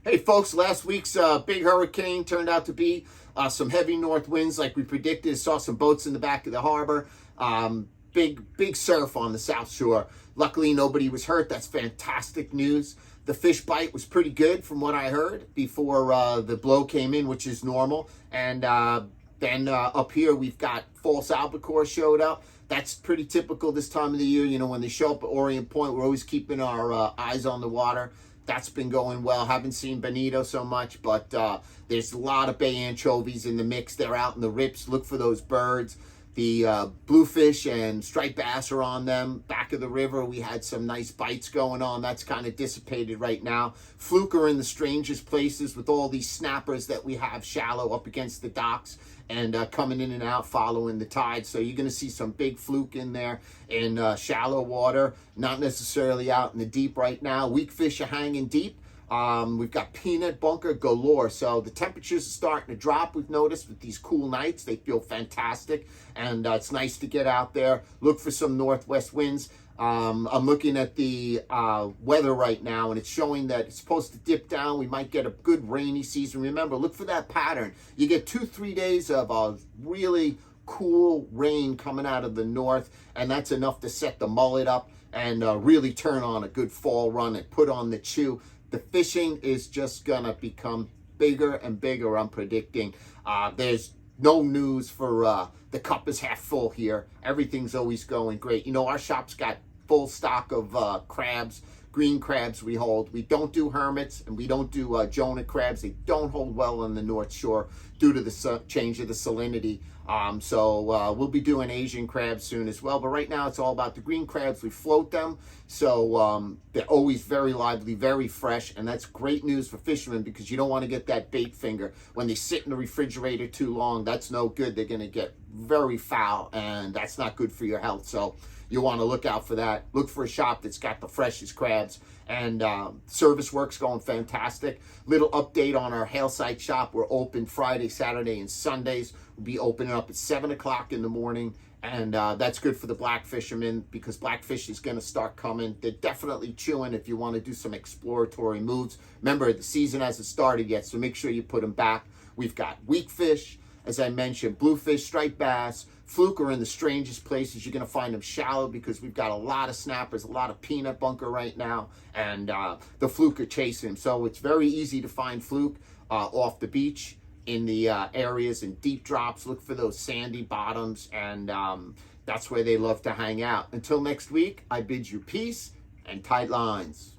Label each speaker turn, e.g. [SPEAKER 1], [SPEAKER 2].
[SPEAKER 1] Hey folks, last week's big hurricane turned out to be some heavy north winds like we predicted. Saw some boats in the back of the harbor. Big surf on the South Shore. Luckily, nobody was hurt. That's fantastic news. The fish bite was pretty good from what I heard before the blow came in, which is normal. And then up here, we've got false albacore showed up. That's pretty typical this time of the year. You know, when they show up at Orient Point, we're always keeping our eyes on the water. That's been going well. Haven't seen bonito so much, but there's a lot of bay anchovies in the mix. They're out in the rips. Look for those birds. The bluefish and striped bass are on them. Back of the river, we had some nice bites going on. That's kind of dissipated right now. Fluke are in the strangest places with all these snappers that we have shallow up against the docks and coming in and out following the tide. So you're going to see some big fluke in there in shallow water, not necessarily out in the deep right now. Weak fish are hanging deep. We've got peanut bunker galore. So the temperatures are starting to drop. We've noticed with these cool nights, they feel fantastic. And it's nice to get out there. Look for some northwest winds. I'm looking at the weather right now, and it's showing that it's supposed to dip down. We might get a good rainy season. Remember, look for that pattern. You get 2-3 days of really cool rain coming out of the north, and that's enough to set the mullet up and really turn on a good fall run and put on the chew. The fishing is just gonna become bigger and bigger, I'm predicting. There's no news for the cup is half full here. Everything's always going great. You know, our shop's got full stock of crabs, green crabs we hold. We don't do hermits and we don't do Jonah crabs. They don't hold well on the North Shore due to the change of the salinity. So we'll be doing Asian crabs soon as well. But right now it's all about the green crabs. We float them. So they're always very lively, very fresh. And that's great news for fishermen because you don't want to get that bait finger. When they sit in the refrigerator too long, that's no good. They're going to get very foul and that's not good for your health. So you want to look out for that. Look for a shop that's got the freshest crabs. And service work's going fantastic. Little update on our hail site shop. We're open Friday, Saturday, and Sundays. We'll be opening up at 7 o'clock in the morning. And that's good for the black fishermen because blackfish is going to start coming. They're definitely chewing if you want to do some exploratory moves. Remember, the season hasn't started yet, so make sure you put them back. We've got weak fish, as I mentioned, bluefish, striped bass. Fluke are in the strangest places. You're going to find them shallow because we've got a lot of snappers, a lot of peanut bunker right now, and the fluke are chasing them. So it's very easy to find fluke off the beach in the areas and deep drops. Look for those sandy bottoms, and that's where they love to hang out. Until next week, I bid you peace and tight lines.